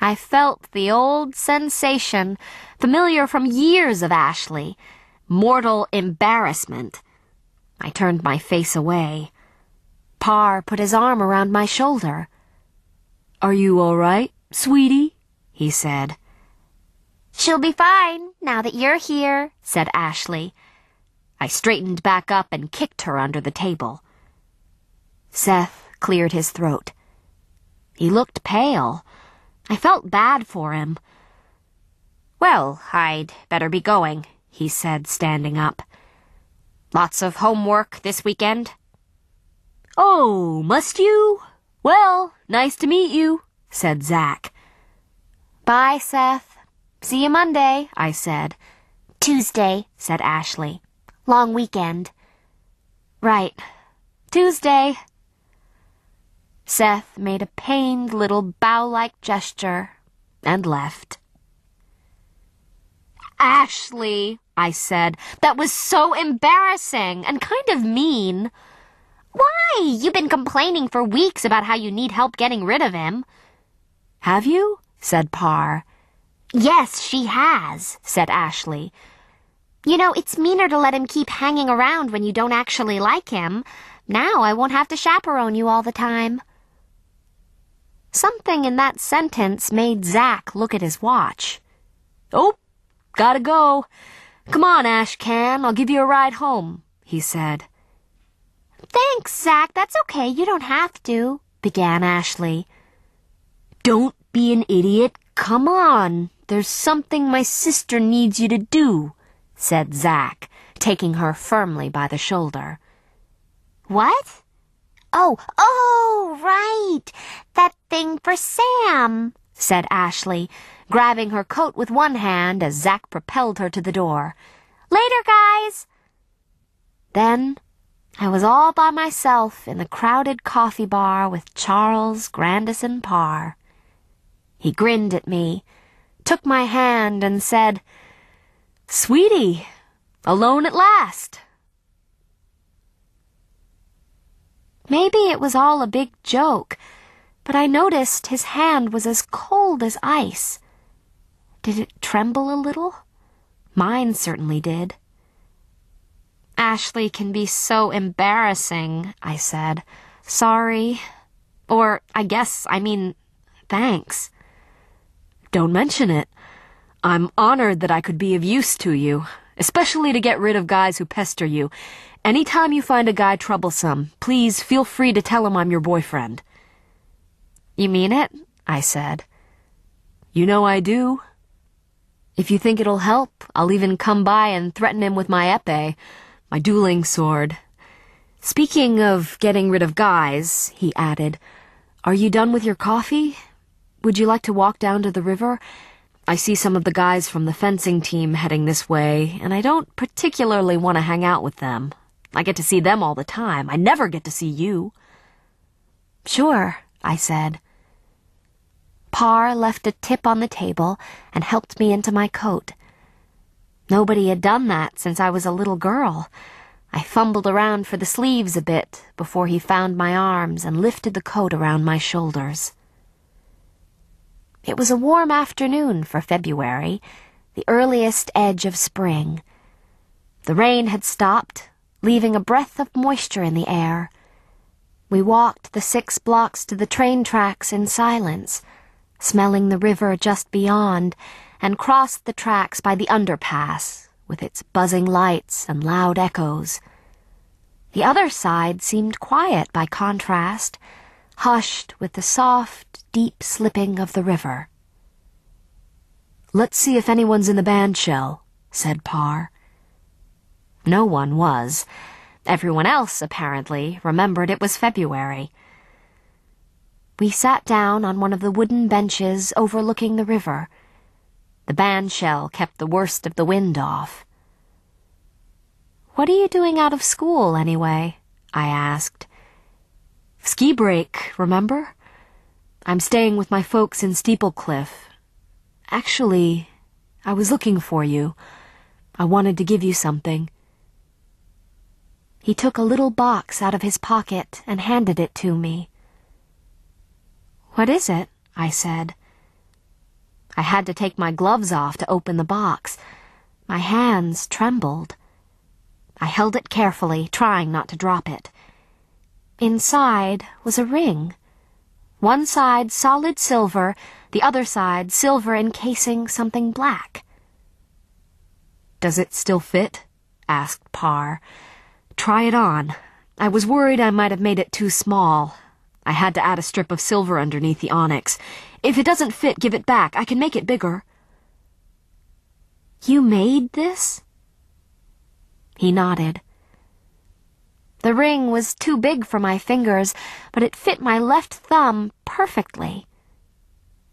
I felt the old sensation, familiar from years of Ashley, mortal embarrassment. I turned my face away. Parr put his arm around my shoulder. "Are you all right, sweetie?" he said. "She'll be fine, now that you're here," said Ashley. I straightened back up and kicked her under the table. Seth cleared his throat. He looked pale. I felt bad for him. "Well, I'd better be going," he said, standing up. "Lots of homework this weekend?" "Oh, must you? Well, nice to meet you," said Zach. "Bye, Seth. See you Monday," I said. "Tuesday," said Ashley. "Long weekend." "Right. Tuesday." Seth made a pained little bow-like gesture and left. "Ashley," I said, "that was so embarrassing and kind of mean." "Why? You've been complaining for weeks about how you need help getting rid of him." "Have you?" said Parr. "Yes, she has," said Ashley. "You know, it's meaner to let him keep hanging around when you don't actually like him. Now I won't have to chaperone you all the time." Something in that sentence made Zach look at his watch. "Oh, gotta go. Come on, Ashcan, I'll give you a ride home," he said. "Thanks, Zach, that's okay, you don't have to," began Ashley. "Don't be an idiot. Come on. There's something my sister needs you to do," said Zach, taking her firmly by the shoulder. "What? Oh, right. That thing for Sam," said Ashley, grabbing her coat with one hand as Zach propelled her to the door. "Later, guys." Then I was all by myself in the crowded coffee bar with Charles Grandison Parr. He grinned at me, took my hand, and said, "Sweetie, alone at last." Maybe it was all a big joke, but I noticed his hand was as cold as ice. Did it tremble a little? Mine certainly did. "Ashley can be so embarrassing," I said. "Sorry. Or, I mean, thanks." "Don't mention it. I'm honored that I could be of use to you, especially to get rid of guys who pester you. Anytime you find a guy troublesome, please feel free to tell him I'm your boyfriend." "You mean it?" I said. "You know I do. If you think it'll help, I'll even come by and threaten him with my epee, my dueling sword. Speaking of getting rid of guys," he added, "are you done with your coffee? Would you like to walk down to the river? I see some of the guys from the fencing team heading this way, and I don't particularly want to hang out with them. I get to see them all the time. I never get to see you." "Sure," I said. Parr left a tip on the table and helped me into my coat. Nobody had done that since I was a little girl. I fumbled around for the sleeves a bit before he found my arms and lifted the coat around my shoulders. It was a warm afternoon for February, the earliest edge of spring. The rain had stopped, leaving a breath of moisture in the air. We walked the 6 blocks to the train tracks in silence, smelling the river just beyond, and crossed the tracks by the underpass, with its buzzing lights and loud echoes. The other side seemed quiet by contrast, hushed with the soft, deep slipping of the river. "Let's see if anyone's in the band shell," said Parr. No one was. Everyone else, apparently, remembered it was February. We sat down on one of the wooden benches overlooking the river. The band shell kept the worst of the wind off. "What are you doing out of school, anyway?" I asked. "Ski break, remember? I'm staying with my folks in Steeple Cliff. Actually, I was looking for you. I wanted to give you something." He took a little box out of his pocket and handed it to me. "What is it?" I said. I had to take my gloves off to open the box. My hands trembled. I held it carefully, trying not to drop it. Inside was a ring. One side solid silver, the other side silver encasing something black. "Does it still fit?" asked Parr. "Try it on. I was worried I might have made it too small. I had to add a strip of silver underneath the onyx. If it doesn't fit, give it back. I can make it bigger." "You made this?" He nodded. The ring was too big for my fingers, but it fit my left thumb perfectly.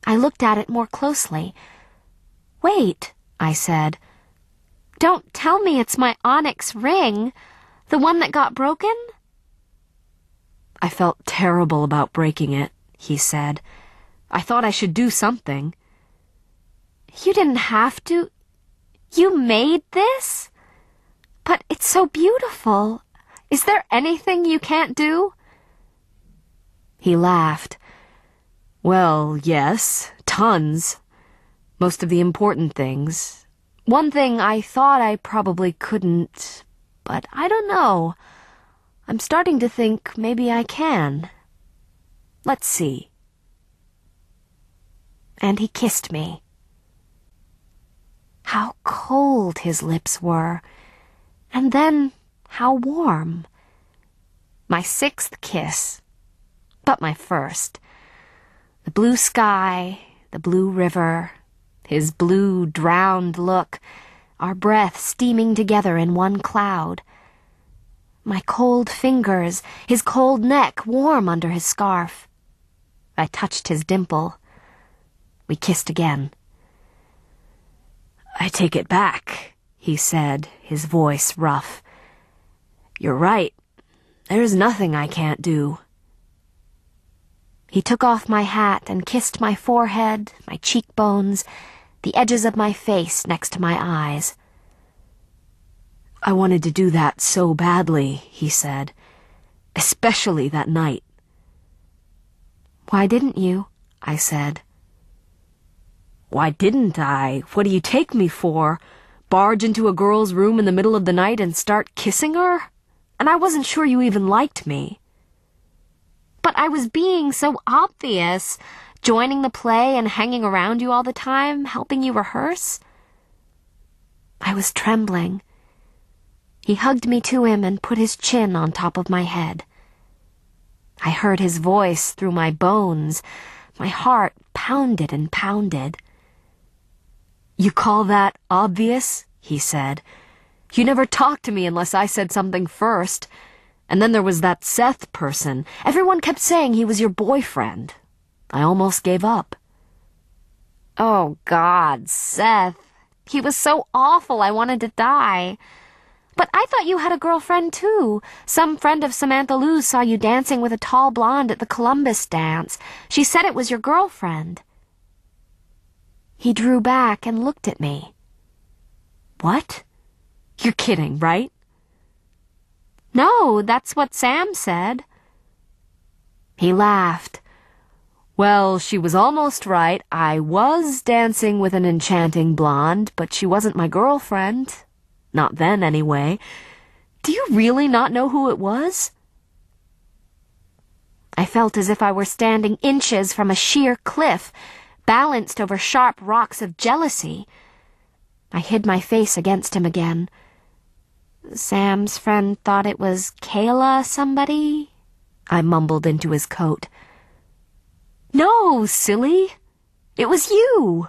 I looked at it more closely. "Wait," I said. "Don't tell me it's my onyx ring, the one that got broken?" "I felt terrible about breaking it," he said. "I thought I should do something." "You didn't have to. You made this? But it's so beautiful. Is there anything you can't do?" He laughed. "Well, yes, tons. Most of the important things. One thing I thought I probably couldn't, but I don't know. I'm starting to think maybe I can. Let's see." And he kissed me. How cold his lips were, and then how warm. My 6th kiss, but my first. The blue sky, the blue river, his blue drowned look, our breath steaming together in one cloud. My cold fingers, his cold neck warm under his scarf. I touched his dimple. We kissed again. "I take it back," he said, his voice rough. "You're right. There's nothing I can't do." He took off my hat and kissed my forehead, my cheekbones, the edges of my face next to my eyes. "I wanted to do that so badly," he said. "Especially that night." "Why didn't you?" I said. "Why didn't I? What do you take me for? Barge into a girl's room in the middle of the night and start kissing her? And I wasn't sure you even liked me." "But I was being so obvious, joining the play and hanging around you all the time, helping you rehearse." I was trembling. He hugged me to him and put his chin on top of my head. I heard his voice through my bones. My heart pounded and pounded. "You call that obvious?" he said. "You never talked to me unless I said something first. And then there was that Seth person. Everyone kept saying he was your boyfriend. I almost gave up." "Oh, God, Seth. He was so awful I wanted to die. But I thought you had a girlfriend, too. Some friend of Samantha Lou's saw you dancing with a tall blonde at the Columbus dance. She said it was your girlfriend." He drew back and looked at me. "What? You're kidding, right?" "No, that's what Sam said." He laughed. "Well, she was almost right. I was dancing with an enchanting blonde, but she wasn't my girlfriend. Not then, anyway. Do you really not know who it was?" I felt as if I were standing inches from a sheer cliff, balanced over sharp rocks of jealousy. I hid my face against him again. "Sam's friend thought it was Kayla somebody," I mumbled into his coat. "No, silly. It was you.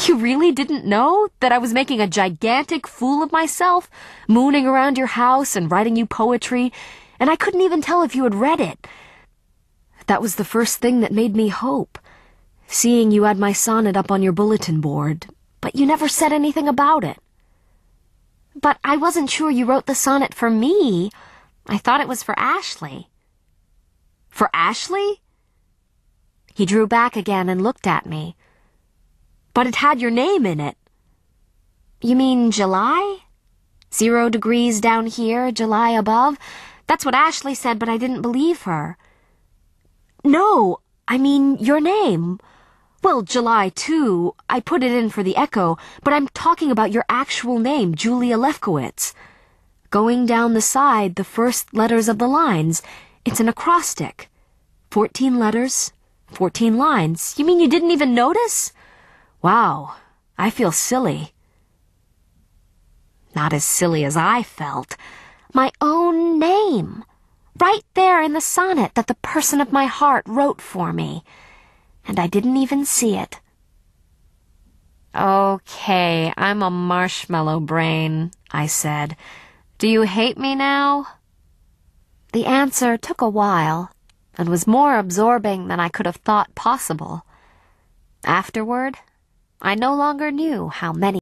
You really didn't know that I was making a gigantic fool of myself, mooning around your house and writing you poetry, and I couldn't even tell if you had read it. That was the first thing that made me hope, seeing you had my sonnet up on your bulletin board, but you never said anything about it." "But I wasn't sure you wrote the sonnet for me. I thought it was for Ashley." "For Ashley?" He drew back again and looked at me. "But it had your name in it." "You mean July? 0 degrees down here, July above? That's what Ashley said, but I didn't believe her." "No, I mean your name. Well, July 2, I put it in for the Echo, but I'm talking about your actual name, Julia Lefkowitz. Going down the side, the first letters of the lines. It's an acrostic. 14 letters, 14 lines. You mean you didn't even notice? Wow, I feel silly. Not as silly as I felt. My own name. Right there in the sonnet that the person of my heart wrote for me. And I didn't even see it. Okay, I'm a marshmallow brain, I said. Do you hate me now? The answer took a while, and was more absorbing than I could have thought possible. Afterward, I no longer knew how many